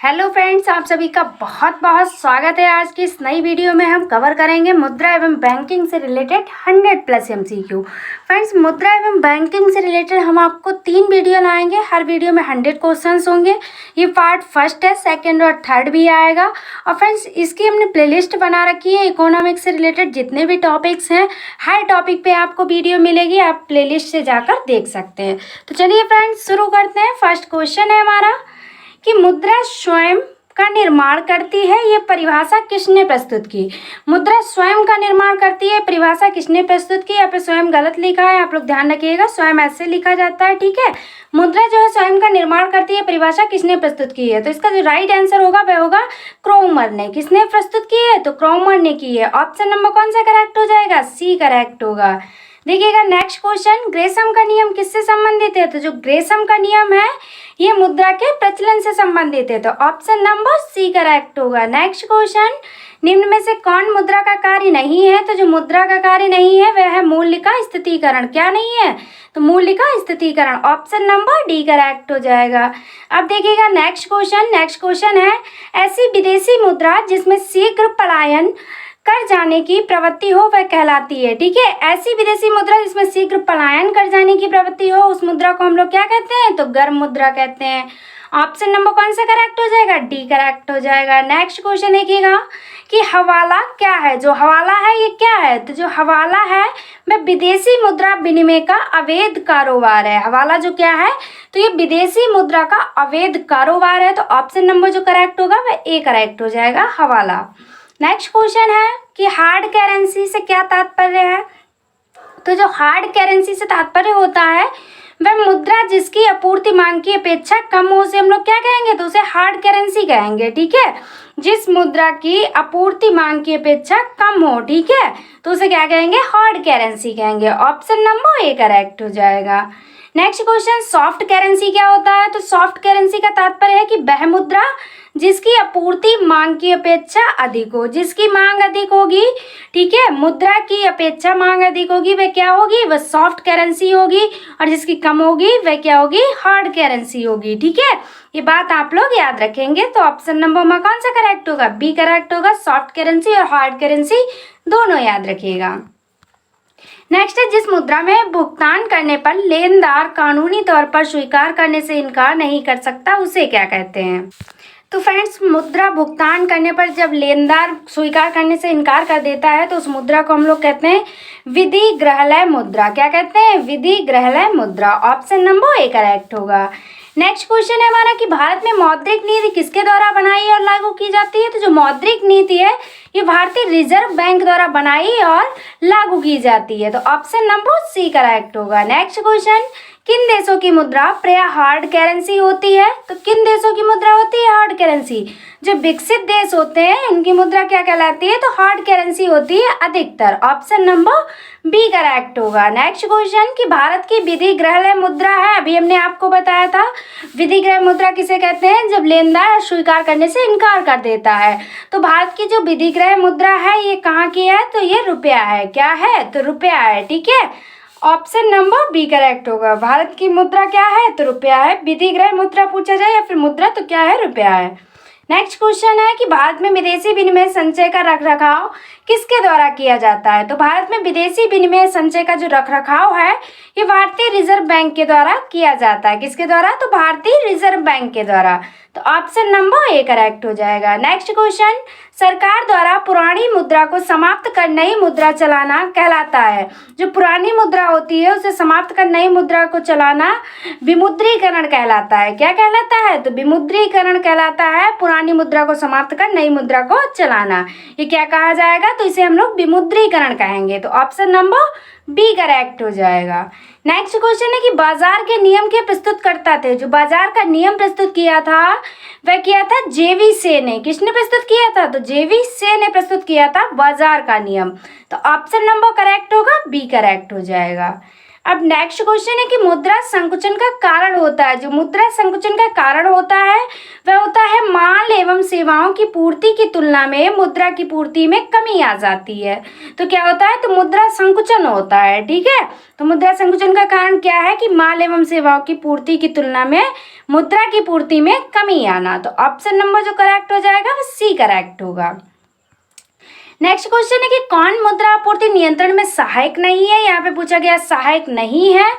Hello friends, आप सभी का बहुत बहुत स्वागत है। आज की इस नई वीडियो में हम कवर करेंगे मुद्रा एवं बैंकिंग से रिलेटेड 100+ MCQ। फ्रेंड्स, मुद्रा एवं बैंकिंग से रिलेटेड हम आपको 3 वीडियो लाएंगे। हर वीडियो में 100 क्वेश्चंस होंगे। ये पार्ट फर्स्ट है, सेकंड और थर्ड भी आएगा। और फ्रेंड्स, इसकी हमने प्लेलिस्ट बना रखी है। इकोनॉमिक्स से रिलेटेड जितने भी टॉपिक्स हैं, हर टॉपिक पे आपको वीडियो मिलेगी। आप प्लेलिस्ट से जाकर देख सकते हैं। तो चलिए फ्रेंड्स, शुरू करते हैं। फर्स्ट क्वेश्चन है हमारा कि मुद्रा स्वयं का निर्माण करती है, ये परिभाषा किसने प्रस्तुत की। मुद्रा स्वयं का निर्माण करती है, परिभाषा किसने प्रस्तुत की। यहाँ पे स्वयं गलत लिखा है, आप लोग ध्यान रखिएगा। स्वयं ऐसे लिखा जाता है, ठीक है। मुद्रा जो है स्वयं का निर्माण करती है, परिभाषा किसने प्रस्तुत की है। तो इसका जो राइट आंसर होगा वह होगा क्रोमर ने। किसने प्रस्तुत की है, तो क्रोमर ने की है। ऑप्शन नंबर कौन सा करेक्ट हो जाएगा, सी करेक्ट होगा। देखिएगा नेक्स्ट क्वेश्चन, ग्रेसम का नियम किससे संबंधित है। तो जो ग्रेसम का नियम है ये मुद्रा के प्रचलन से संबंधित है। तो ऑप्शन नंबर सी करेक्ट होगा। नेक्स्ट क्वेश्चन, निम्न में से कौन मुद्रा का कार्य नहीं है। तो जो मुद्रा का कार्य नहीं है वह है मूल्य का स्थितीकरण। क्या नहीं है, तो मूल्य का स्थितीकरण। ऑप्शन नंबर डी करेक्ट हो जाएगा। अब देखिएगा नेक्स्ट क्वेश्चन है ऐसी विदेशी मुद्रा जिसमें शीघ्र पलायन कर जाने की प्रवृत्ति हो वह कहलाती है। ठीक है, ऐसी विदेशी मुद्रा जिसमें शीघ्र पलायन कर जाने की प्रवृत्ति हो उस मुद्रा को हम लोग क्या कहते हैं, तो गर्म मुद्रा कहते हैं। ऑप्शन नंबर कौन सा करेक्ट हो जाएगा, डी करेक्ट हो जाएगा। नेक्स्ट क्वेश्चन देखिएगा कि हवाला क्या है। जो हवाला है ये क्या है, तो जो हवाला है वह विदेशी मुद्रा विनिमय का अवैध कारोबार है। हवाला जो क्या है, तो ये विदेशी मुद्रा का अवैध कारोबार है। तो ऑप्शन नंबर जो करेक्ट होगा वह ए करेक्ट हो जाएगा, हवाला। नेक्स्ट क्वेश्चन है कि हार्ड करेंसी से क्या तात्पर्य है। तो जो हार्ड करेंसी से तात्पर्य होता है वह मुद्रा जिसकी आपूर्ति मांग की अपेक्षा कम हो, उसे हम लोग क्या कहेंगे, तो उसे हार्ड करेंसी कहेंगे। ठीक है, जिस मुद्रा की आपूर्ति मांग की अपेक्षा कम हो, ठीक है, तो उसे क्या कहेंगे, हार्ड करेंसी कहेंगे। ऑप्शन नंबर ए करेक्ट हो जाएगा। नेक्स्ट क्वेश्चन, सॉफ्ट करेंसी क्या होता है। तो सॉफ्ट करेंसी का तात्पर्य है कि वह मुद्रा जिसकी आपूर्ति मांग की अपेक्षा अधिक हो। जिसकी मांग अधिक होगी, ठीक है, मुद्रा की अपेक्षा मांग अधिक होगी, वह क्या होगी, वह सॉफ्ट करेंसी होगी। और जिसकी कम होगी वह क्या होगी, हार्ड करेंसी होगी। ठीक है, ये बात आप लोग याद रखेंगे। तो ऑप्शन नंबर में कौन सा करेक्ट होगा, बी करेक्ट होगा। सॉफ्ट करेंसी और हार्ड करेंसी दोनों याद रखिएगा। नेक्स्ट है, जिस मुद्रा में भुगतान करने पर लेनदार कानूनी तौर पर स्वीकार करने से इनकार नहीं कर सकता उसे क्या कहते हैं। तो फ्रेंड्स, मुद्रा भुगतान करने पर जब लेनदार स्वीकार करने से इनकार कर देता है तो उस मुद्रा को हम लोग कहते हैं विधि ग्रहलय मुद्रा। क्या कहते हैं, विधि ग्रहलय मुद्रा। ऑप्शन नंबर ए करेक्ट होगा। नेक्स्ट क्वेश्चन है हमारा कि भारत में मौद्रिक नीति किसके द्वारा बनाई और लागू की जाती है। तो जो मौद्रिक नीति है ये भारतीय रिजर्व बैंक द्वारा बनाई और लागू की जाती है। तो ऑप्शन नंबर सी करेक्ट होगा। नेक्स्ट क्वेश्चन, किन देशों की मुद्रा प्रायः हार्ड करेंसी होती है। तो किन देशों की मुद्रा होती है हार्ड करेंसी, जो विकसित देश होते हैं उनकी मुद्रा क्या कहलाती है, तो हार्ड करेंसी होती है अधिकतर। ऑप्शन नंबर बी करेक्ट होगा। नेक्स्ट क्वेश्चन कि भारत की विधि ग्रहलय मुद्रा है, अभी हमने आपको बताया था विधि ग्रह मुद्रा किसे कहते हैं, जब लेनदार स्वीकार करने से इनकार कर देता है। तो भारत की जो विधि ग्रह मुद्रा है ये कहाँ की है, तो ये रुपया है। क्या है, तो रुपया है। ठीक है, ऑप्शन नंबर बी करेक्ट होगा। भारत की मुद्रा क्या है, तो रुपया है। विधि ग्रह मुद्रा पूछा जाए या फिर मुद्रा, तो क्या है, रुपया है। नेक्स्ट क्वेश्चन है कि भारत में विदेशी विनिमय संचय का रखरखाव किसके द्वारा किया जाता है। तो भारत में विदेशी विनिमय संचय का जो रखरखाव है ये भारतीय रिजर्व बैंक के द्वारा किया जाता है। किसके द्वारा, तो भारतीय रिजर्व बैंक के द्वारा। तो ऑप्शन नंबर ए करेक्ट हो जाएगा। नेक्स्ट क्वेश्चन, सरकार द्वारा पुरानी मुद्रा को समाप्त कर नई मुद्रा चलाना कहलाता है। जो पुरानी मुद्रा होती है उसे समाप्त कर नई मुद्रा को चलाना विमुद्रीकरण कहलाता है। क्या कहलाता है, तो विमुद्रीकरण कहलाता है। पुरानी मुद्रा को समाप्त कर नई मुद्रा को चलाना, ये क्या कहा जाएगा, तो इसे हम लोग विमुद्रीकरण कहेंगे। तो ऑप्शन नंबर बी करेक्ट हो जाएगा। नेक्स्ट क्वेश्चन है कि बाजार के नियम के प्रस्तुतकर्ता थे। जो बाजार का नियम प्रस्तुत किया था वह किया था जेवी से ने। किसने प्रस्तुत किया था, तो जेवी से ने प्रस्तुत किया था बाजार का नियम। तो ऑप्शन नंबर करेक्ट होगा, बी करेक्ट हो जाएगा। अब नेक्स्ट क्वेश्चन है कि मुद्रा संकुचन का कारण होता है। जो मुद्रा संकुचन का कारण होता है वह होता है माल एवं सेवाओं की पूर्ति की तुलना में मुद्रा की पूर्ति में कमी आ जाती है। तो क्या होता है, तो मुद्रा संकुचन होता है। ठीक है, तो मुद्रा संकुचन का कारण क्या है कि माल एवं सेवाओं की पूर्ति की तुलना में मुद्रा की पूर्ति में कमी आना। तो ऑप्शन नंबर जो करेक्ट हो जाएगा वो सी करेक्ट होगा। नेक्स्ट क्वेश्चन है कि कौन मुद्रा आपूर्ति नियंत्रण में सहायक नहीं है। यहाँ पे पूछा गया सहायक नहीं है,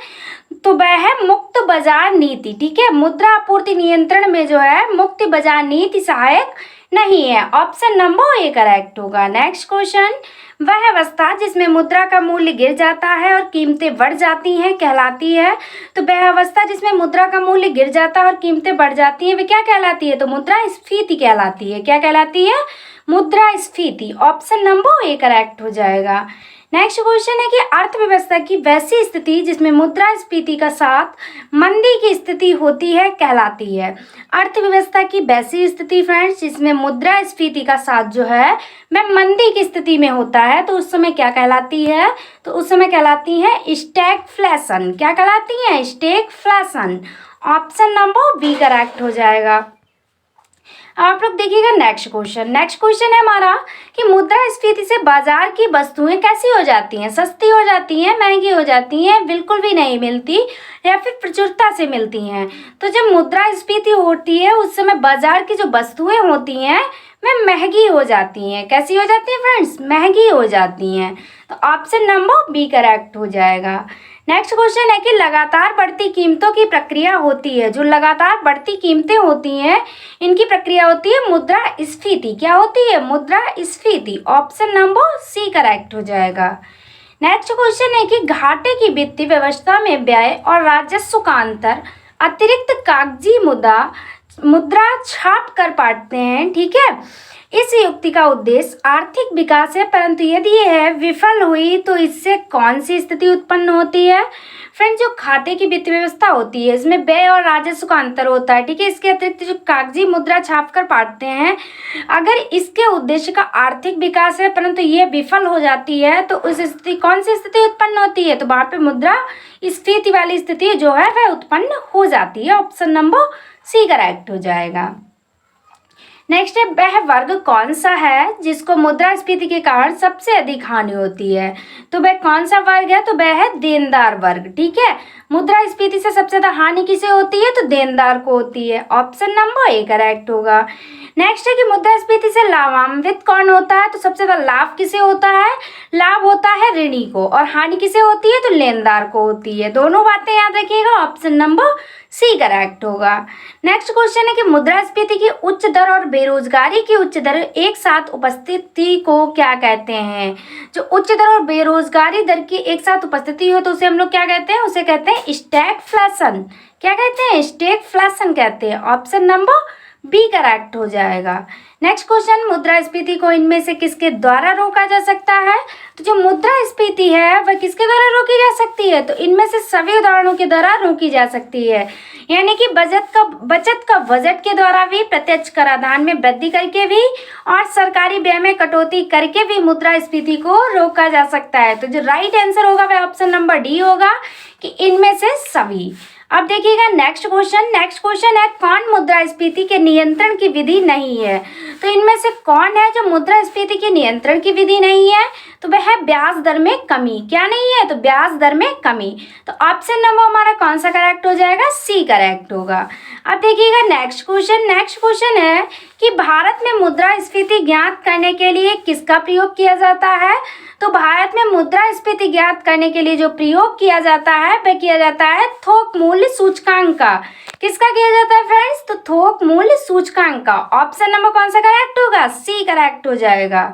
तो वह है मुक्त बाजार नीति। ठीक है, मुद्रा आपूर्ति नियंत्रण में जो है मुक्त बाजार नीति सहायक नहीं है। ऑप्शन नंबर ए करेक्ट होगा। नेक्स्ट क्वेश्चन, वह अवस्था जिसमें मुद्रा का मूल्य गिर जाता है और कीमतें बढ़ जाती हैं कहलाती है। तो वह अवस्था जिसमें मुद्रा का मूल्य गिर जाता है और कीमतें बढ़ जाती हैं वे क्या कहलाती है, तो मुद्रास्फीति कहलाती है। क्या कहलाती है, मुद्रास्फीति। ऑप्शन नंबर ए करेक्ट हो जाएगा। नेक्स्ट क्वेश्चन है कि अर्थव्यवस्था की वैसी स्थिति जिसमें मुद्रास्फीति का साथ मंदी की स्थिति होती है कहलाती है। अर्थव्यवस्था की वैसी स्थिति फ्रेंड्स जिसमें मुद्रास्फीति का साथ जो है वह मंदी की स्थिति में होता है, तो उस समय क्या कहलाती है, तो उस समय कहलाती है स्टैगफ्लेशन। क्या कहलाती है, stagflation. Option number B correct हो जाएगा। आप लोग देखिएगा नेक्स्ट क्वेश्चन है हमारा कि मुद्रास्फीति से बाजार की वस्तुएं कैसी हो जाती हैं, सस्ती हो जाती हैं, महंगी हो जाती हैं, बिल्कुल भी नहीं मिलती या फिर प्रचुरता से मिलती हैं। तो जब मुद्रास्फीति होती है उस समय बाजार की जो वस्तुएं होती हैं वह महंगी हो जाती हैं। कैसी हो जाती हैं फ्रेंड्स, महंगी हो जाती हैं। तो ऑप्शन नंबर बी करेक्ट हो जाएगा। नेक्स्ट क्वेश्चन है कि लगातार बढ़ती कीमतों की प्रक्रिया होती है। जो लगातार बढ़ती कीमतें होती हैं इनकी प्रक्रिया होती है मुद्रास्फीति। क्या होती है, मुद्रास्फीति। ऑप्शन नंबर सी करेक्ट हो जाएगा। नेक्स्ट क्वेश्चन है कि घाटे की वित्तीय व्यवस्था में व्यय और राजस्व का अंतर अतिरिक्त कागजी मुद्रा छाप कर पाते हैं। ठीक है, इस युक्ति का उद्देश्य आर्थिक विकास है, परंतु यदि यह विफल हुई तो इससे कौन सी स्थिति उत्पन्न होती है। फ्रेंड्स, जो खाते की वित्त व्यवस्था होती है इसमें व्यय और राजस्व का अंतर होता है। ठीक है, इसके अतिरिक्त जो कागजी मुद्रा छाप कर पाते हैं, अगर इसके उद्देश्य का आर्थिक विकास है परंतु ये विफल हो जाती है तो उस स्थिति कौन सी स्थिति उत्पन्न होती है, तो वहाँ पे मुद्रा स्फीति वाली स्थिति जो है वह उत्पन्न हो जाती है। ऑप्शन नंबर सी करेक्ट हो जाएगा। नेक्स्ट है वह वर्ग कौन सा है जिसको मुद्रास्फीति के कारण सबसे अधिक हानि होती है। तो वह कौन सा वर्ग है, तो वह है देनदार वर्ग। ठीक है, मुद्रास्फीति से सबसे ज्यादा हानि किसे होती है, तो देनदार को होती है। ऑप्शन नंबर ए करेक्ट होगा। नेक्स्ट है कि मुद्रास्फीति से लाभान्वित कौन होता है, तो सबसे ज्यादा लाभ किसे होता है, लाभ होता है ऋणी को, और हानि किसे होती है, तो लेनदार को होती है। दोनों बातें याद रखिएगा। ऑप्शन नंबर सी करेक्ट होगा। नेक्स्ट क्वेश्चन है कि मुद्रास्फीति की उच्च दर और बेरोजगारी की उच्च दर एक साथ उपस्थिति को क्या कहते हैं। जो उच्च दर और बेरोजगारी दर की एक साथ उपस्थिति हो तो उसे हम लोग क्या कहते हैं, उसे कहते हैं स्टैगफ्लेशन। क्या कहते हैं, स्टैगफ्लेशन कहते हैं। ऑप्शन नंबर बी करेक्ट हो जाएगा। नेक्स्ट क्वेश्चन, मुद्रास्फीति को इनमें से किसके द्वारा रोका जा सकता है। तो जो मुद्रास्फीति है वह किसके द्वारा रोकी जा सकती है, तो इनमें से सभी उदाहरणों के द्वारा रोकी जा सकती है। यानी कि बचत का बजट के द्वारा भी, प्रत्यक्ष कराधान में वृद्धि करके भी, और सरकारी व्यय में कटौती करके भी मुद्रास्फीति को रोका जा सकता है। तो जो राइट आंसर होगा वह ऑप्शन नंबर डी होगा कि इनमें से सभी। अब देखिएगा नेक्स्ट क्वेश्चन है कौन मुद्रास्फीति के नियंत्रण की विधि नहीं है। तो इनमें से कौन है जो मुद्रास्फीति के नियंत्रण की विधि नहीं है, तो वह है ब्याज दर में कमी। क्या नहीं है, तो ब्याज दर में कमी। तो ऑप्शन नंबर हमारा कौन सा करेक्ट हो जाएगा, सी करेक्ट होगा। अब देखिएगा नेक्स्ट क्वेश्चन है कि भारत में मुद्रास्फीति ज्ञात करने के लिए किसका प्रयोग किया जाता है। तो भारत में मुद्रास्फीति ज्ञात करने के लिए जो प्रयोग किया जाता है वह किया जाता है थोक मूल्य सूचकांक का। किसका किया जाता है फ्रेंड्स, तो थोक मूल्य सूचकांक का। ऑप्शन नंबर कौन सा करेक्ट होगा, सी करेक्ट हो जाएगा।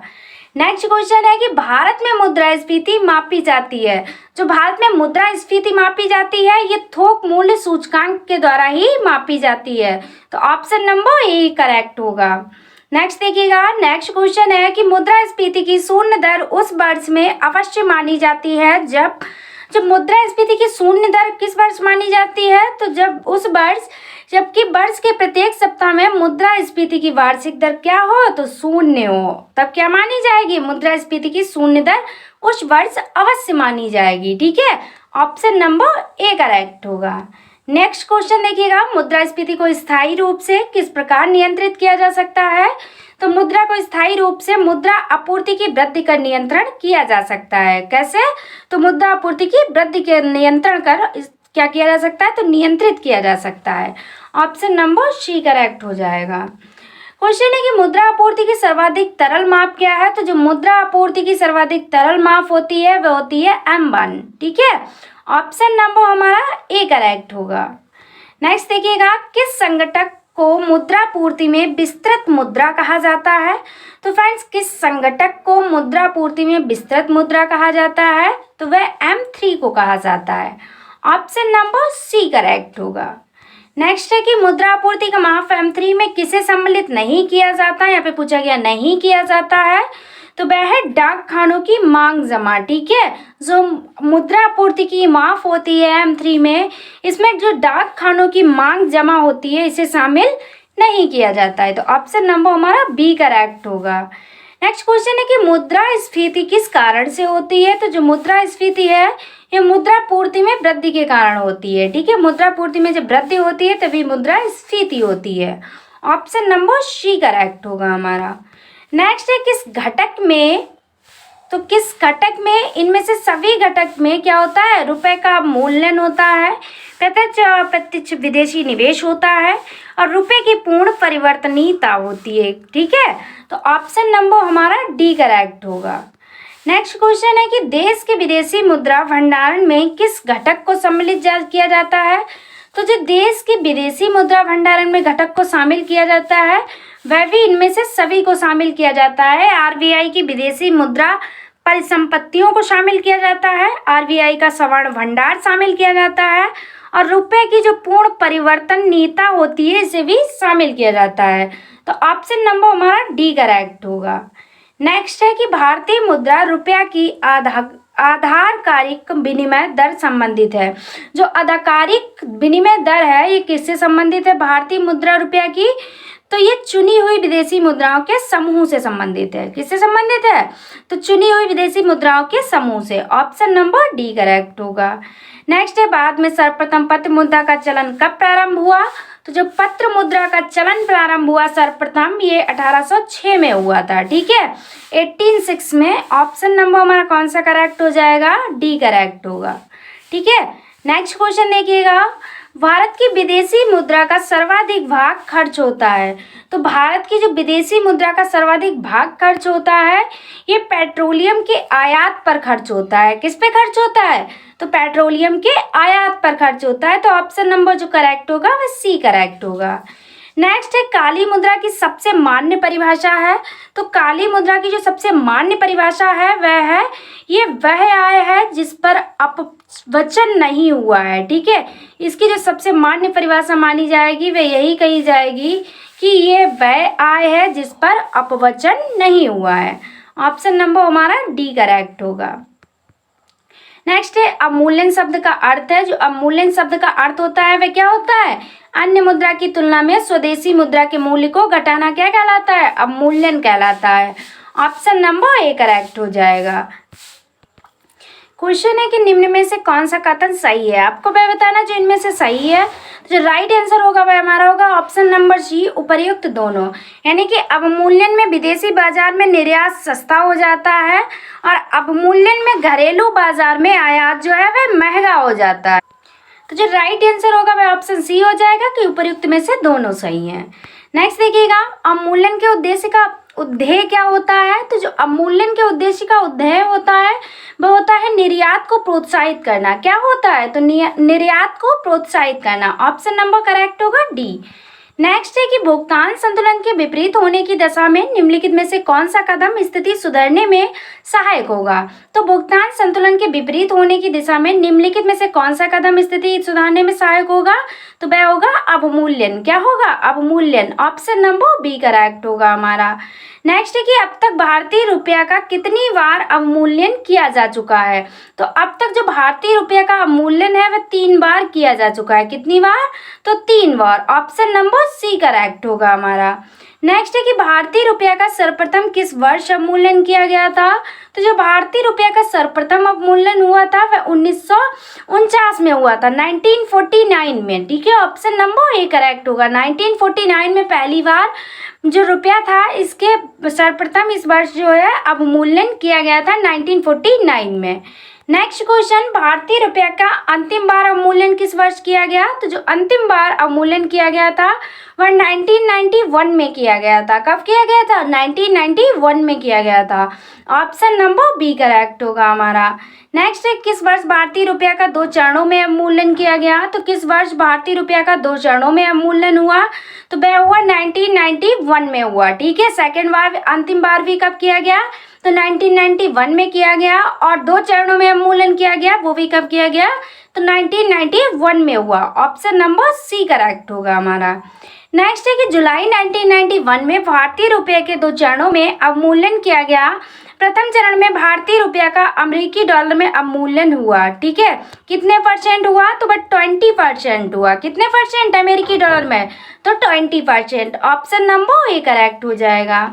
नेक्स्ट क्वेश्चन है कि भारत में मुद्रास्फीति मापी जाती है। जो भारत में मुद्रास्फीति मापी जाती है ये थोक मूल्य सूचकांक के द्वारा ही मापी जाती है। तो ऑप्शन नंबर ए करेक्ट होगा। नेक्स्ट देखिएगा, नेक्स्ट क्वेश्चन है कि मुद्रास्फीति की शून्य दर उस वर्ष में अवश्य मानी जाती है जब मुद्रास्फीति की शून्य दर किस वर्ष मानी जाती है, तो जबकि वर्ष के प्रत्येक सप्ताह में मुद्रास्फीति की वार्षिक दर क्या हो, तो शून्य हो, तब क्या मानी जाएगी, मुद्रास्फीति की शून्य दर उस वर्ष अवश्य मानी जाएगी। ठीक है, ऑप्शन नंबर ए करेक्ट होगा। नेक्स्ट क्वेश्चन देखिएगा, मुद्रास्फीति को स्थायी रूप से किस प्रकार नियंत्रित किया जा सकता है? तो मुद्रा को स्थायी रूप से मुद्रा आपूर्ति की वृद्धि कर नियंत्रण किया जा सकता है। कैसे? तो मुद्रा आपूर्ति की वृद्धि के नियंत्रण कर क्या किया जा सकता है? तो नियंत्रित किया जा सकता है। ऑप्शन नंबर सी करेक्ट हो जाएगा। क्वेश्चन है कि मुद्रा आपूर्ति की सर्वाधिक तरल माप क्या है? तो जो मुद्रा आपूर्ति की सर्वाधिक तरल माप होती है वह होती है M1। ठीक है, ऑप्शन नंबर हमारा ए करेक्ट होगा। नेक्स्ट देखिएगा, किस संगठक को मुद्रा पूर्ति में विस्तृत मुद्रा कहा जाता है? तो फ्रेंड्स, किस संगठक को मुद्रा पूर्ति में विस्तृत मुद्रा कहा जाता है? तो वह M3 को कहा जाता है। ऑप्शन नंबर सी करेक्ट होगा। नेक्स्ट है कि मुद्रा आपूर्ति का माप M3 में किसे सम्मिलित नहीं किया जाता? यहाँ पे पूछा गया नहीं किया जाता है, तो वह है डाक खानों की मांग जमा। ठीक है, जो मुद्रा आपूर्ति की माप होती है M3 में, इसमें जो डाक खानों की मांग जमा होती है इसे शामिल नहीं किया जाता है। तो ऑप्शन नंबर हमारा बी करेक्ट होगा। नेक्स्ट क्वेश्चन है कि मुद्रास्फीति किस कारण से होती है? तो जो मुद्रास्फीति है ये मुद्रा पूर्ति में वृद्धि के कारण होती है। ठीक है, मुद्रा पूर्ति में जब वृद्धि होती है तभी मुद्रास्फीति होती है। ऑप्शन नंबर सी करेक्ट होगा हमारा। नेक्स्ट है किस घटक में, तो किस घटक में इनमें से सभी घटक में क्या होता है? रुपए का मूल्यन होता है, प्रत्यक्ष अप्रत्यक्ष विदेशी निवेश होता है और रुपए की पूर्ण परिवर्तनीयता होती है। ठीक है, तो ऑप्शन नंबर हमारा डी करेक्ट होगा। नेक्स्ट क्वेश्चन है कि देश के विदेशी मुद्रा भंडारण में किस घटक को सम्मिलित किया जाता है? तो जो देश के विदेशी मुद्रा भंडारण में घटक को शामिल किया जाता है वह भी इनमें से सभी को शामिल किया जाता है। आरबीआई की विदेशी मुद्रा परिसंपत्तियों को शामिल किया जाता है, आरबीआई का स्वर्ण भंडार शामिल किया जाता है और रुपए की जो पूर्ण परिवर्तनीयता होती है इसे भी शामिल किया जाता है। तो ऑप्शन नंबर हमारा डी करेक्ट होगा। नेक्स्ट है कि भारतीय मुद्रा रुपया की आधारकारिक विनिमय दर संबंधित है। जो आधारकारिक विनिमय दर है ये किससे संबंधित है? भारतीय मुद्रा रुपया की, तो ये चुनी हुई विदेशी मुद्राओं के समूह से संबंधित है। किससे संबंधित है? तो चुनी हुई विदेशी मुद्राओं के समूह से। ऑप्शन नंबर डी करेक्ट होगा। नेक्स्ट है, भारत में सर्वप्रथम पत्र मुद्रा का चलन कब प्रारंभ हुआ? तो जो पत्र मुद्रा का चलन प्रारंभ हुआ सर्वप्रथम ये 1806 में हुआ था। ठीक है, 1806 में। ऑप्शन नंबर हमारा कौन सा करेक्ट हो जाएगा? डी करेक्ट होगा। ठीक है, नेक्स्ट क्वेश्चन देखिएगा, भारत की विदेशी मुद्रा का सर्वाधिक भाग खर्च होता है। तो भारत की जो विदेशी मुद्रा का सर्वाधिक भाग खर्च होता है ये पेट्रोलियम के आयात पर खर्च होता है। किस पे खर्च होता है? तो पेट्रोलियम के आयात पर खर्च होता है। तो ऑप्शन नंबर जो करेक्ट होगा वह सी करेक्ट होगा। नेक्स्ट है, काली मुद्रा की सबसे मान्य परिभाषा है। तो काली मुद्रा की जो सबसे मान्य परिभाषा है वह है ये वह आय है जिस पर अपवचन नहीं हुआ है। ठीक है, इसकी जो सबसे मान्य परिभाषा मानी जाएगी वह यही कही जाएगी कि ये वह आय है जिस पर अपवचन नहीं हुआ है। ऑप्शन नंबर हमारा डी करेक्ट होगा। नेक्स्ट है, अवमूल्यन शब्द का अर्थ है। जो अवमूल्यन शब्द का अर्थ होता है वह क्या होता है? अन्य मुद्रा की तुलना में स्वदेशी मुद्रा के मूल्य को घटाना क्या कहलाता है? अवमूल्यन कहलाता है। ऑप्शन नंबर ए करेक्ट हो जाएगा। क्वेश्चन है कि निम्न में से कौन सा कथन सही है? आपको वह बताना जो इनमें से सही है। जो राइट आंसर होगा वह हमारा होगा ऑप्शन नंबर सी, उपर्युक्त दोनों। यानी कि अवमूल्यन में विदेशी बाजार में निर्यात सस्ता हो जाता है और अवमूल्यन में घरेलू बाजार में आयात जो है वह महंगा हो जाता है। तो जो राइट आंसर होगा वह ऑप्शन सी हो जाएगा कि उपर्युक्त में से दोनों सही हैं। नेक्स्ट देखिएगा, अवमूल्यन के उद्देश्य का उद्देश्य क्या होता है? तो जो अवमूल्यन के उद्देश्य का उद्देश्य होता है वह होता है निर्यात को प्रोत्साहित करना। क्या होता है? तो निर्यात को प्रोत्साहित करना। ऑप्शन नंबर करेक्ट होगा डी। नेक्स्ट है कि भुगतान संतुलन के विपरीत होने की दशा में निम्नलिखित में से कौन सा कदम स्थिति सुधारने में सहायक होगा? तो भुगतान संतुलन के विपरीत होने की दिशा में निम्नलिखित में से कौन सा कदम स्थिति सुधारने में सहायक होगा? तो वह होगा अवमूल्यन। क्या होगा? अवमूल्यन। ऑप्शन नंबर बी करेक्ट होगा हमारा। नेक्स्ट है कि अब तक भारतीय रुपया का कितनी बार अवमूल्यन किया जा चुका है? तो अब तक जो भारतीय रुपया का अवमूल्यन है वह 3 बार किया जा चुका है। कितनी बार? तो 3 बार। ऑप्शन नंबर सी करेक्ट होगा हमारा। नेक्स्ट है कि भारतीय रुपया का सर्वप्रथम किस वर्ष अवमूल्यन किया गया था? तो जो भारतीय रुपया का सर्वप्रथम अवमूल्यन हुआ था वह 1949 में हुआ था, 1949 में। ठीक है, ऑप्शन नंबर ए करेक्ट होगा। 1949 में पहली बार जो रुपया था इसके सर्वप्रथम इस वर्ष जो है अवमूल्यन किया गया था 1949 में। नेक्स्ट क्वेश्चन, भारतीय रुपया का अंतिम बार अवमूल्यन किस वर्ष किया गया? तो जो अंतिम बार अवमूल्यन किया गया था वह 1991 में किया गया था। कब किया गया था? 1991 में किया गया था। ऑप्शन नंबर बी करेक्ट होगा हमारा। नेक्स्ट है, किस वर्ष भारतीय रुपया का 2 चरणों में अवमूल्यन किया गया? तो किस वर्ष भारतीय रुपया का 2 चरणों में अवमूल्यन हुआ? तो वह हुआ 1991 में हुआ। ठीक है, सेकेंड बार अंतिम बार भी कब किया गया? तो 1991 में किया गया, और 2 चरणों में अवमूल्यन किया गया, वो भी कब किया गया? तो 1991 में हुआ। ऑप्शन नंबर सी करेक्ट होगा हमारा। नेक्स्ट है कि जुलाई 1991 में भारतीय रुपये के 2 चरणों में अवमूल्यन किया गया। प्रथम चरण में भारतीय रुपया का अमेरिकी डॉलर में अवमूल्यन हुआ। ठीक है, कितने परसेंट हुआ? तो बट 20% हुआ। कितने परसेंट अमेरिकी डॉलर में? तो 20%। ऑप्शन नंबर ए करेक्ट हो जाएगा।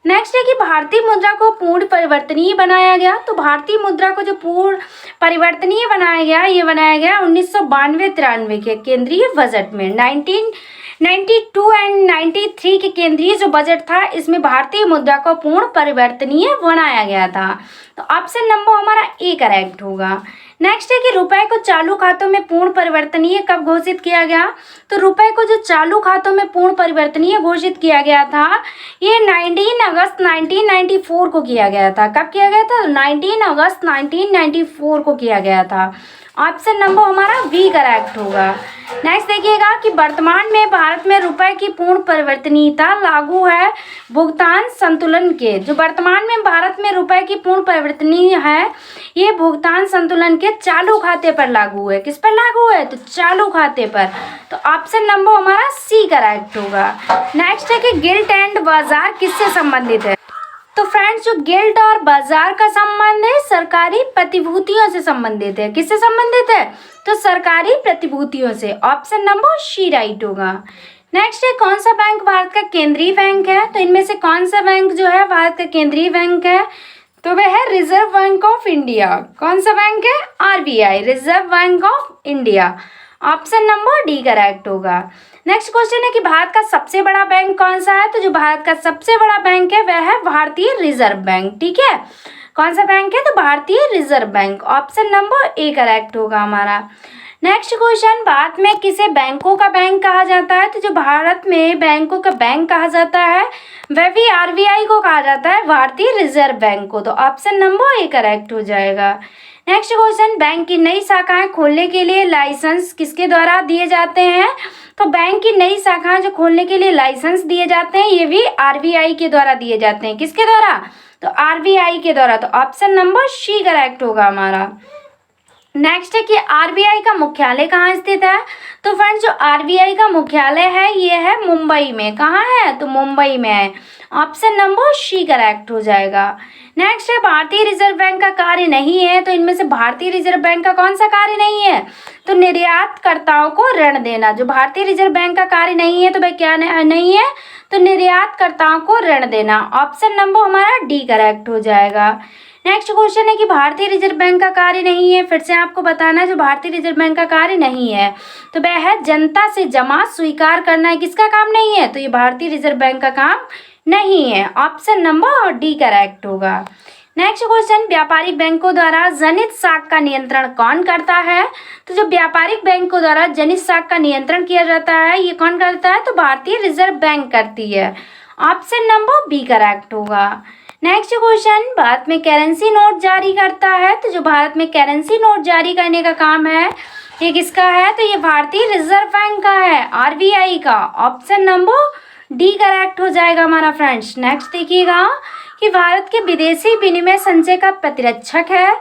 नेक्स्ट है कि भारतीय मुद्रा को पूर्ण परिवर्तनीय बनाया गया। तो भारतीय मुद्रा को जो पूर्ण परिवर्तनीय बनाया गया, ये बनाया गया 1992-93 के केंद्रीय बजट में। 1992 एंड 93 के केंद्रीय जो बजट था इसमें भारतीय मुद्रा को पूर्ण परिवर्तनीय बनाया गया था। तो ऑप्शन नंबर हमारा ए करेक्ट होगा। नेक्स्ट है कि रुपए को चालू खातों में पूर्ण परिवर्तनीय कब घोषित किया गया? तो रुपए को जो चालू खातों में पूर्ण परिवर्तनीय घोषित किया गया था ये 19 अगस्त 1994 को किया गया था। कब किया गया था? 19 अगस्त 1994 को किया गया था। ऑप्शन नंबर हमारा बी करेक्ट होगा। नेक्स्ट देखिएगा कि वर्तमान में भारत में रुपए की पूर्ण परिवर्तनीयता लागू है भुगतान संतुलन के। जो वर्तमान में भारत में रुपए की पूर्ण परिवर्तनीय है ये भुगतान संतुलन के चालू खाते पर लागू है। किस पर लागू है? तो चालू खाते पर। तो ऑप्शन नंबर हमारा सी करेक्ट होगा। नेक्स्ट है कि गिल्ट एंड बाजार किससे संबंधित है? तो फ्रेंड्स, जो गिल्ड और बाजार का संबंध है सरकारी प्रतिभूतियों से संबंधित है। किससे संबंधित है? तो सरकारी प्रतिभूतियों से। ऑप्शन नंबर सी राइट होगा। नेक्स्ट है, कौन सा बैंक भारत का केंद्रीय बैंक है? तो इनमें से कौन सा बैंक जो है भारत का केंद्रीय बैंक है? तो वह है रिजर्व बैंक ऑफ इंडिया। कौन सा बैंक है? RBI, reserve bank of India. Option number D correct होगा। नेक्स्ट क्वेश्चन है कि भारत का सबसे बड़ा बैंक कौन सा है? तो जो भारत का सबसे बड़ा बैंक है वह है भारतीय रिजर्व बैंक। ठीक है, कौन सा बैंक है? तो भारतीय reserve bank. Option number A correct होगा हमारा। नेक्स्ट क्वेश्चन, भारत में किसे बैंकों का बैंक कहा जाता है? तो जो भारत में बैंकों का बैंक कहा जाता है वह भी आरबीआई को कहा जाता है, भारतीय रिजर्व बैंक को। तो ऑप्शन नंबर ए करेक्ट हो जाएगा। नेक्स्ट क्वेश्चन, बैंक की नई शाखाएं खोलने के लिए लाइसेंस किसके द्वारा दिए जाते हैं? तो बैंक की नई शाखाएं जो खोलने के लिए लाइसेंस दिए जाते हैं ये भी आरबीआई के द्वारा दिए जाते हैं। किसके द्वारा? तो आरबीआई के द्वारा। तो ऑप्शन नंबर सी करेक्ट होगा हमारा। नेक्स्ट है कि आरबीआई का मुख्यालय कहाँ स्थित है? तो फ्रेंड्स, जो आरबीआई का मुख्यालय है ये है मुंबई में। कहाँ है? तो मुंबई में है। ऑप्शन नंबर सी करेक्ट हो जाएगा। नेक्स्ट है, भारतीय रिजर्व बैंक का कार्य नहीं है। तो इनमें से भारतीय रिजर्व बैंक का कौन सा कार्य नहीं है? तो निर्यातकर्ताओं को ऋण देना। जो भारतीय रिजर्व बैंक का कार्य नहीं है तो वह क्या नहीं है? तो निर्यातकर्ताओं को ऋण देना। ऑप्शन नंबर हमारा डी करेक्ट हो जाएगा। नेक्स्ट क्वेश्चन है कि भारतीय रिजर्व बैंक का कार्य नहीं है। फिर से आपको बताना है जो भारतीय रिजर्व बैंक का कार्य नहीं है तो वह है जनता से जमा स्वीकार करना है। किसका काम नहीं है? तो ये भारतीय रिजर्व बैंक का काम नहीं है। ऑप्शन नंबर डी करेक्ट होगा। नेक्स्ट क्वेश्चन, व्यापारिक बैंकों द्वारा जनित साख का नियंत्रण कौन करता है? तो जो व्यापारिक बैंकों द्वारा जनित साख का नियंत्रण किया जाता है ये कौन करता है? तो भारतीय रिजर्व बैंक करती है। ऑप्शन नंबर बी करेक्ट होगा। नेक्स्ट क्वेश्चन, भारत में करेंसी नोट जारी करता है। तो जो भारत में करेंसी नोट जारी करने का काम है ये किसका है? तो ये भारतीय रिजर्व बैंक का है, आरबीआई का। ऑप्शन नंबर डी करेक्ट हो जाएगा हमारा फ्रेंड्स। नेक्स्ट देखिएगा कि भारत के विदेशी विनिमय संचय का प्रतिरक्षक है।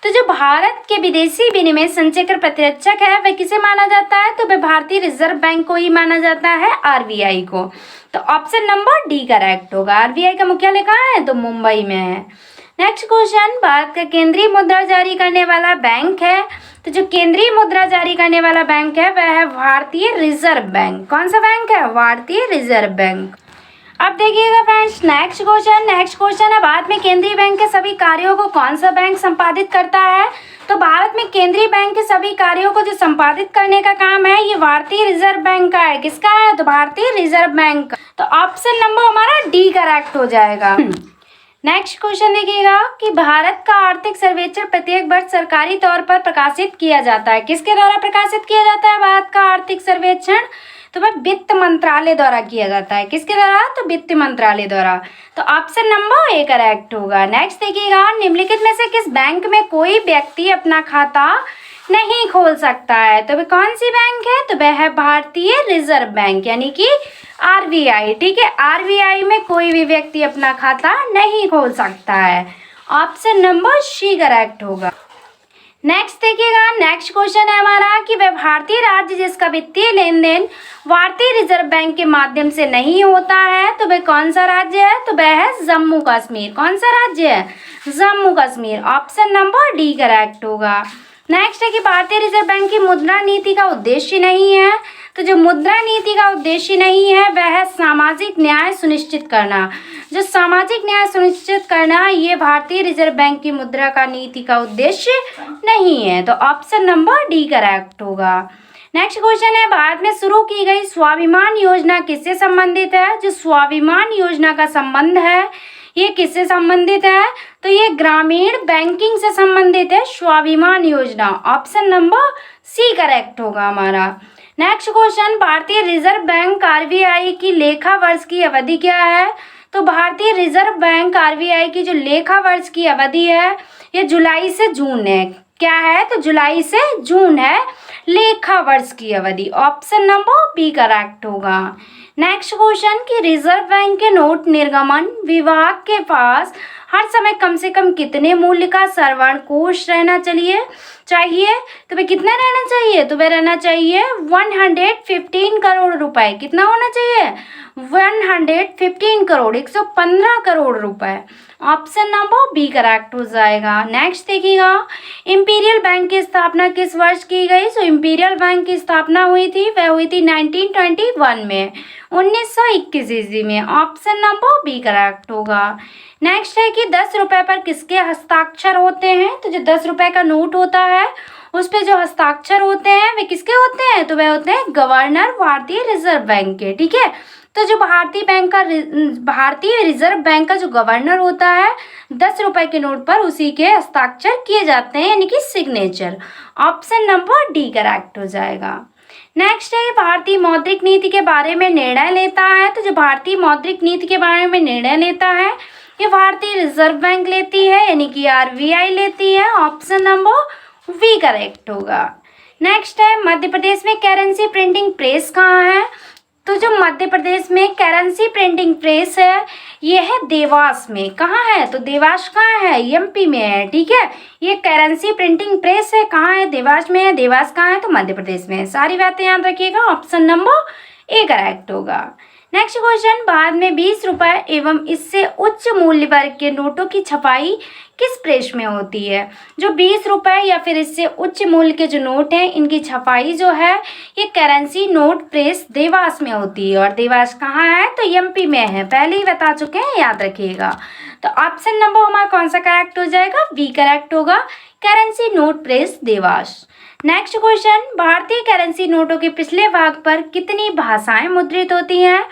तो जो भारत के विदेशी विनिमय संचय का प्रतिरक्षक है वह किसे माना जाता है? तो वह भारतीय रिजर्व बैंक को ही माना जाता है, आरबीआई को। तो ऑप्शन नंबर डी करेक्ट होगा। आरबीआई का मुख्यालय कहाँ है? तो मुंबई में है। नेक्स्ट क्वेश्चन, भारत का केंद्रीय मुद्रा जारी करने वाला बैंक है, तो जो केंद्रीय मुद्रा जारी करने वाला बैंक है वह है भारतीय रिजर्व बैंक। कौन सा बैंक है? भारतीय रिजर्व बैंक। अब देखिएगा फ्रेंड्स नेक्स्ट क्वेश्चन है, भारत में केंद्रीय बैंक के सभी कार्यों को कौन सा बैंक संपादित करता है? तो भारत में केंद्रीय बैंक के सभी कार्यों को जो संपादित करने का काम है ये भारतीय रिजर्व बैंक का है। किसका है? तो भारतीय रिजर्व बैंक का। तो ऑप्शन नंबर हमारा डी करेक्ट हो जाएगा। नेक्स्ट क्वेश्चन देखिएगा कि भारत का आर्थिक सर्वेक्षण प्रत्येक वर्ष सरकारी तौर पर प्रकाशित किया जाता है। किसके द्वारा प्रकाशित किया जाता है भारत का आर्थिक सर्वेक्षण? तो वह वित्त मंत्रालय द्वारा किया जाता है। किसके द्वारा? तो वित्त मंत्रालय द्वारा। तो ऑप्शन नंबर ए करेक्ट होगा। नेक्स्ट देखिएगा, निम्नलिखित में से किस बैंक में कोई व्यक्ति अपना खाता नहीं खोल सकता है? तो वह कौन सी बैंक है? तो वह है भारतीय रिजर्व बैंक यानी कि आरबीआई। ठीक है, आरबीआई में कोई भी व्यक्ति अपना खाता नहीं खोल सकता है। ऑप्शन नंबर सी करेक्ट होगा। नेक्स्ट देखिएगा, नेक्स्ट क्वेश्चन है हमारा कि वह भारतीय राज्य जिसका वित्तीय लेन देन भारतीय रिजर्व बैंक के माध्यम से नहीं होता है, तो वह कौन सा राज्य है? तो वह है जम्मू कश्मीर। कौन सा राज्य है? Jammu Kashmir. Option number D correct होगा। नेक्स्ट है कि भारतीय रिजर्व बैंक की मुद्रा नीति का उद्देश्य नहीं है, तो जो मुद्रा नीति का उद्देश्य नहीं है वह है सामाजिक न्याय सुनिश्चित करना। जो सामाजिक न्याय सुनिश्चित करना ये भारतीय रिजर्व बैंक की मुद्रा का नीति का उद्देश्य नहीं है। तो ऑप्शन नंबर डी करेक्ट होगा। नेक्स्ट क्वेश्चन है, भारत में शुरू की गई स्वाभिमान योजना किससे संबंधित है? जो स्वाभिमान योजना का संबंध है ये किससे संबंधित है? तो ये ग्रामीण बैंकिंग से संबंधित है स्वाभिमान योजना। ऑप्शन नंबर सी करेक्ट होगा हमारा। नेक्स्ट क्वेश्चन, भारतीय रिजर्व बैंक आरबीआई की लेखा वर्ष की अवधि क्या है? तो भारतीय रिजर्व बैंक आरबीआई की जो लेखा वर्ष की अवधि है ये जुलाई से जून है। क्या है? तो जुलाई से जून है लेखा वर्ष की अवधि। ऑप्शन नंबर बी करेक्ट होगा। नेक्स्ट क्वेश्चन कि रिजर्व बैंक के नोट निर्गमन विभाग के पास हर समय कम से कम कितने मूल्य का सरवण कोष रहना चाहिए? तो वह कितना रहना चाहिए? तो वह रहना चाहिए 115 करोड़ रुपए। कितना होना चाहिए? 115 करोड़, 115 करोड़ रुपए। ऑप्शन नंबर बी करेक्ट हो जाएगा। नेक्स्ट देखिएगा, इंपीरियल बैंक की स्थापना किस वर्ष की गई? सो इंपीरियल बैंक की स्थापना हुई थी 1921 में, 1921 ईस्वी में। ऑप्शन नंबर बी करेक्ट होगा। नेक्स्ट है कि 10 रुपए पर किसके हस्ताक्षर होते हैं? तो जो 10 रुपए का नोट होता है उस पे जो हस्ताक्षर होते हैं वे किसके होते हैं? तो वे होते हैं गवर्नर भारतीय रिजर्व बैंक के। ठीक है, तो जो भारतीय रिजर्व बैंक का जो गवर्नर होता है 10 रुपए के नोट पर उसी के हस्ताक्षर किए जाते हैं यानी कि signature. Option number D correct हो जाएगा। नेक्स्ट है भारतीय मौद्रिक नीति के बारे में निर्णय लेता है। तो जो भारतीय मौद्रिक नीति के बारे में निर्णय लेता है ये भारतीय रिजर्व बैंक लेती है यानी कि आरबीआई लेती है। ऑप्शन नंबर वी करेक्ट होगा। नेक्स्ट है मध्य प्रदेश में करेंसी प्रिंटिंग प्रेस कहाँ है? तो जो मध्य प्रदेश में करेंसी प्रिंटिंग प्रेस है ये है देवास में। कहाँ है? तो देवास कहाँ है? एमपी में है। ठीक है, ये करेंसी प्रिंटिंग प्रेस है कहाँ है? देवास में है। देवास कहाँ है? तो मध्य प्रदेश में है। सारी बातें याद रखिएगा। ऑप्शन नंबर ए करेक्ट होगा। नेक्स्ट क्वेश्चन, भारत में 20 रुपए एवं इससे उच्च मूल्य वर्ग के नोटों की छपाई किस प्रेस में होती है? जो 20 रुपए या फिर इससे उच्च मूल्य के जो नोट हैं इनकी छपाई जो है ये करेंसी नोट प्रेस देवास में होती है। और देवास कहाँ है? तो एमपी में है, पहले ही बता चुके हैं, याद रखिएगा। तो ऑप्शन नंबर हमारा कौन सा करेक्ट हो जाएगा? बी करेक्ट होगा, currency note press Dewas. Next question, भारतीय करेंसी नोटों के पिछले भाग पर कितनी भाषाएं मुद्रित होती हैं?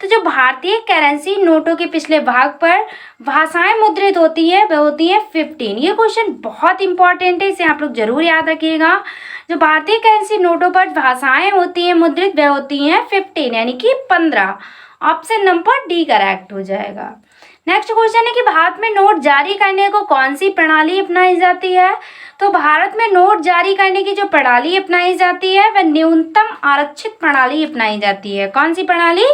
तो जो भारतीय करेंसी नोटों के पिछले भाग पर भाषाएं मुद्रित होती है वह होती है 15। ये क्वेश्चन बहुत इंपॉर्टेंट है, इसे आप लोग जरूर याद रखिएगा। जो भारतीय करेंसी नोटों पर भाषाएं होती हैं मुद्रित वह होती हैं 15 यानी कि 15। ऑप्शन नंबर डी करेक्ट हो जाएगा। नेक्स्ट क्वेश्चन है कि भारत में नोट जारी करने को कौन सी प्रणाली अपनाई जाती है? तो भारत में नोट जारी करने की जो प्रणाली अपनाई जाती है वह न्यूनतम आरक्षित प्रणाली अपनाई जाती है। कौन सी प्रणाली?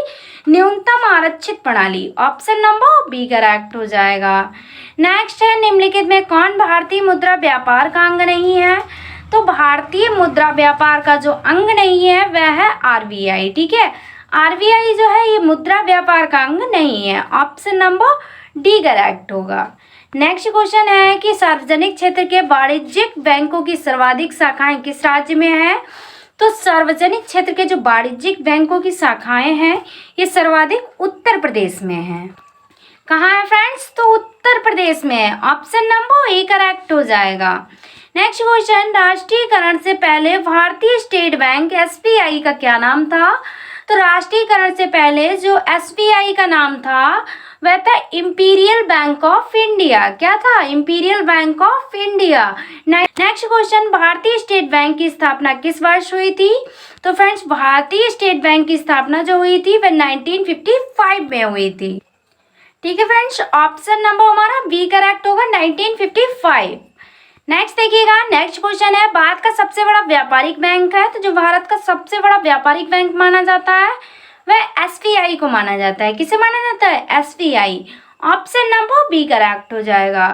न्यूनतम आरक्षित प्रणाली। ऑप्शन नंबर बी करेक्ट हो जाएगा। नेक्स्ट है निम्नलिखित में कौन भारतीय मुद्रा व्यापार का अंग नहीं है? तो भारतीय मुद्रा व्यापार का जो अंग नहीं है वह है आरबीआई। ठीक है, आरबीआई जो है ये मुद्रा व्यापार का अंग नहीं है। ऑप्शन नंबर डी करेक्ट होगा। नेक्स्ट क्वेश्चन है कि सार्वजनिक क्षेत्र के वाणिज्यिक बैंकों की सर्वाधिक शाखाएं किस राज्य में है? तो सार्वजनिक क्षेत्र के जो वाणिज्यिक बैंकों की शाखाएं हैं ये सर्वाधिक उत्तर प्रदेश में है। कहाँ है फ्रेंड्स? तो उत्तर प्रदेश में है। ऑप्शन नंबर ए करेक्ट हो जाएगा। नेक्स्ट क्वेश्चन, राष्ट्रीयकरण से पहले भारतीय स्टेट बैंक एसबीआई का क्या नाम था? तो राष्ट्रीयकरण से पहले जो एसबीआई का नाम था वह था इंपीरियल बैंक ऑफ इंडिया। क्या था? Imperial bank of India. Next question, भारतीय स्टेट बैंक की स्थापना किस वर्ष हुई थी? तो फ्रेंड्स भारतीय स्टेट बैंक की स्थापना जो हुई थी वह 1955 में हुई थी। ठीक है फ्रेंड्स, ऑप्शन नंबर हमारा बी करेक्ट होगा 1955। नेक्स्ट देखिएगा, नेक्स्ट क्वेश्चन है, भारत का सबसे बड़ा व्यापारिक बैंक है। तो जो भारत का सबसे बड़ा व्यापारिक बैंक माना जाता है वह एसबीआई को माना जाता है। किसे माना जाता है? SBI. Option number B correct हो जाएगा।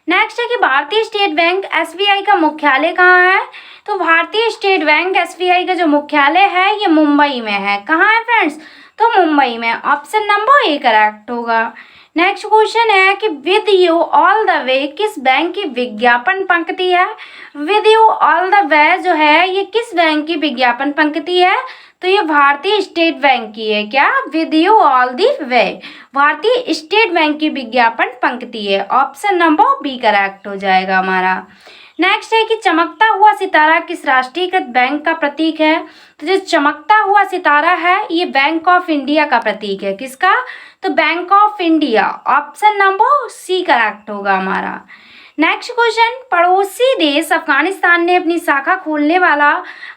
नेक्स्ट है कि भारतीय स्टेट बैंक एसबीआई का मुख्यालय कहाँ है? तो भारतीय स्टेट बैंक एसबीआई का जो मुख्यालय है ये मुंबई में है। कहाँ है फ्रेंड्स? तो मुंबई में। ऑप्शन नंबर ए करेक्ट होगा। नेक्स्ट क्वेश्चन है कि with you all the way किस बैंक की विज्ञापन पंक्ति है? With you all the way जो है ये किस बैंक की विज्ञापन पंक्ति है? तो ये भारतीय स्टेट बैंक की है। क्या? With you all the way भारतीय स्टेट बैंक की विज्ञापन पंक्ति है। ऑप्शन नंबर बी करेक्ट हो जाएगा हमारा। नेक्स्ट है कि चमकता हुआ सितारा किस राष्ट्रीयकृत बैंक का प्रतीक है? तो जो चमकता हुआ सितारा है ये बैंक ऑफ इंडिया का प्रतीक है। किसका? तो Bank of India. Option number C correct होगा हमारा। नेक्स्ट क्वेश्चन, पड़ोसी देश अफगानिस्तान ने अपनी शाखा खोलने वाला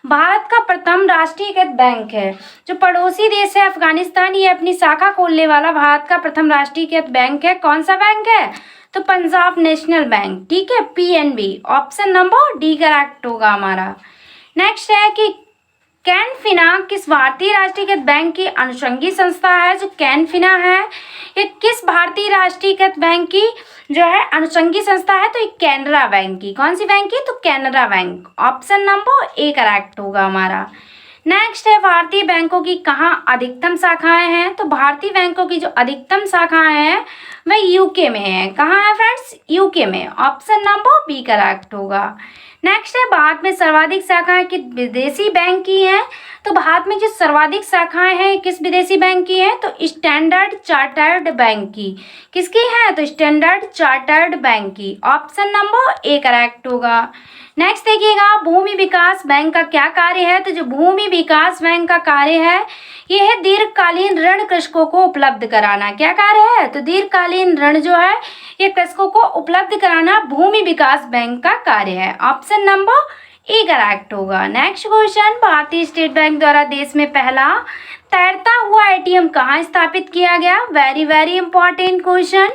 भारत का प्रथम राष्ट्रीयकृत बैंक है। जो पड़ोसी देश है अफगानिस्तान ये अपनी शाखा खोलने वाला भारत का प्रथम राष्ट्रीयकृत बैंक है। कौन सा बैंक है? तो पंजाब नेशनल बैंक। ठीक है, PNB. Option number D correct होगा हमारा। नेक्स्ट है कि कैनफिना किस भारतीय राष्ट्रीयकृत बैंक की अनुषंगी संस्था है? जो कैनफिना है ये किस भारतीय राष्ट्रीयकृत बैंक की जो है अनुषंगी संस्था है? तो ये कैनरा बैंक की। कौन सी बैंक की? तो Canara bank. Option number A correct होगा हमारा। नेक्स्ट है, भारतीय बैंकों की कहाँ अधिकतम शाखाएं हैं? तो भारतीय बैंकों की जो अधिकतम शाखाएं हैं वह यूके में है। कहाँ है फ्रेंड्स? यूके में। ऑप्शन नंबर बी करेक्ट होगा। नेक्स्ट है, भारत में सर्वाधिक शाखाएं किस विदेशी बैंक की हैं? तो भारत में जो सर्वाधिक शाखाएं हैं किस विदेशी बैंक की हैं? तो स्टैंडर्ड चार्टर्ड बैंक की। किसकी है? तो स्टैंडर्ड चार्टर्ड बैंक की। ऑप्शन नंबर ए करेक्ट होगा। नेक्स्ट देखिएगा, भूमि विकास बैंक का क्या कार्य है? तो जो भूमि विकास बैंक का कार्य है यह है दीर्घकालीन ऋण कृषकों को उपलब्ध कराना। क्या कार्य है? तो दीर्घकालीन ऋण जो है ये कृषकों को उपलब्ध कराना भूमि विकास बैंक का कार्य है। ऑप्शन नंबर ए करेक्ट होगा। नेक्स्ट क्वेश्चन, भारतीय स्टेट बैंक द्वारा देश में पहला तैरता हुआ एटीएम कहाँ स्थापित किया गया? वेरी वेरी इंपॉर्टेंट क्वेश्चन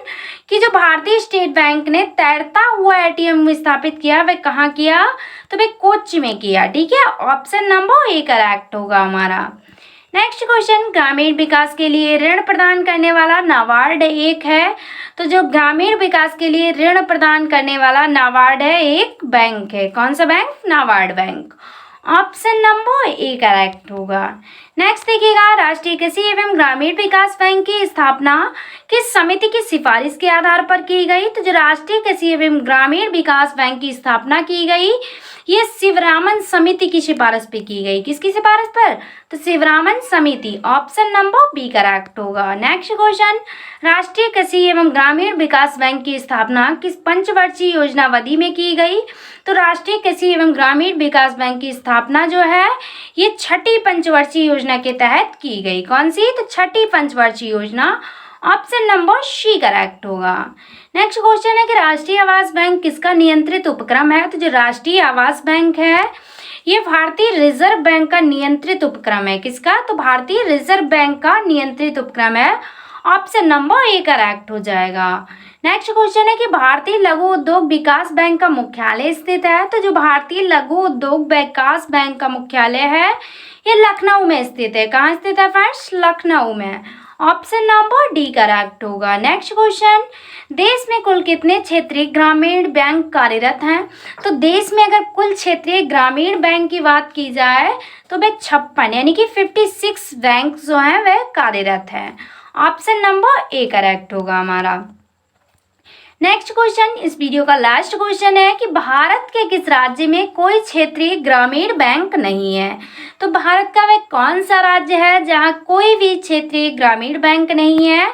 कि जो भारतीय स्टेट बैंक ने तैरता हुआ एटीएम स्थापित किया वह कहाँ किया? तो वह कोच्चि में किया। ठीक है, ऑप्शन नंबर ए करेक्ट होगा हमारा। नेक्स्ट क्वेश्चन, ग्रामीण विकास के लिए ऋण प्रदान करने वाला नाबार्ड एक है। तो जो ग्रामीण विकास के लिए ऋण प्रदान करने वाला नाबार्ड है एक बैंक है। कौन सा bank? NABARD bank. Option number A correct होगा। नेक्स्ट देखिएगा, राष्ट्रीय कृषि एवं ग्रामीण विकास बैंक की स्थापना किस समिति की सिफारिश के आधार पर की गई? तो जो राष्ट्रीय कृषि एवं ग्रामीण विकास बैंक की स्थापना की गई ये शिवरामन समिति की सिफारिश पे की गई। किसकी सिफारिश पर? तो शिवरामन समिति। ऑप्शन नंबर बी करेक्ट होगा। नेक्स्ट क्वेश्चन, राष्ट्रीय कृषि एवं ग्रामीण विकास बैंक की स्थापना किस पंचवर्षीय योजनावधि में की गई? तो राष्ट्रीय कृषि एवं ग्रामीण विकास बैंक की स्थापना जो है ये छठी पंचवर्षीय योजना के तहत की गई। कौन सी? तो छठी पंचवर्षीय योजना। ऑप्शन नंबर सी करेक्ट होगा। नेक्स्ट क्वेश्चन है कि राष्ट्रीय आवास बैंक किसका नियंत्रित उपक्रम है? तो जो राष्ट्रीय आवास बैंक है ये भारतीय रिजर्व बैंक का नियंत्रित उपक्रम है। किसका? तो भारतीय रिजर्व बैंक का नियंत्रित उपक्रम है। ऑप्शन नंबर ए करेक्ट हो जाएगा। नेक्स्ट क्वेश्चन है कि भारतीय लघु उद्योग विकास बैंक का मुख्यालय स्थित है। तो जो भारतीय लघु उद्योग विकास बैंक का मुख्यालय है ये लखनऊ में स्थित है। कहाँ स्थित है फ्रेंड्स? लखनऊ में। ऑप्शन नंबर डी करेक्ट होगा। नेक्स्ट क्वेश्चन, देश में कुल कितने क्षेत्रीय ग्रामीण बैंक कार्यरत हैं? तो देश में अगर कुल क्षेत्रीय ग्रामीण बैंक की बात की जाए तो वे 56 यानी कि 56 बैंक जो हैं वह कार्यरत हैं। ऑप्शन नंबर ए करेक्ट होगा हमारा। नेक्स्ट क्वेश्चन, इस वीडियो का लास्ट क्वेश्चन है कि भारत के किस राज्य में कोई क्षेत्रीय ग्रामीण बैंक नहीं है। तो भारत का वह कौन सा राज्य है जहां कोई भी क्षेत्रीय ग्रामीण बैंक नहीं है?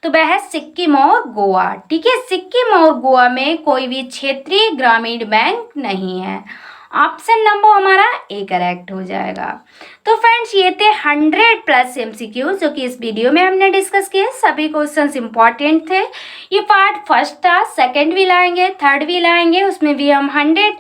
तो वह है सिक्किम और गोवा। ठीक है, सिक्किम और गोवा में कोई भी क्षेत्रीय ग्रामीण बैंक नहीं है। ऑप्शन नंबर हमारा ए करेक्ट हो जाएगा। तो फ्रेंड्स, ये थे 100+ MCQ जो कि इस वीडियो में हमने डिस्कस किए। सभी क्वेश्चंस इंपॉर्टेंट थे। ये पार्ट फर्स्ट था, सेकंड भी लाएंगे, थर्ड भी लाएंगे, उसमें भी हम 100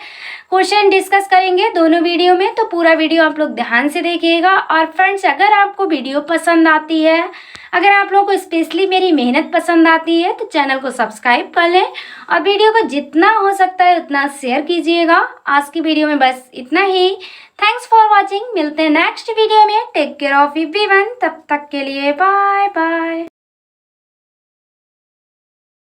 क्वेश्चन डिस्कस करेंगे दोनों वीडियो में। तो पूरा वीडियो आप लोग ध्यान से देखिएगा। और फ्रेंड्स, अगर आपको वीडियो पसंद आती है, अगर आप लोगों को स्पेशली मेरी मेहनत पसंद आती है, तो चैनल को सब्सक्राइब कर लें और वीडियो को जितना हो सकता है उतना शेयर कीजिएगा। आज की वीडियो में बस इतना ही। Thanks for watching. मिलते हैं नेक्स्ट वीडियो में। Take care of everyone. तब तक के लिए बाय बाय।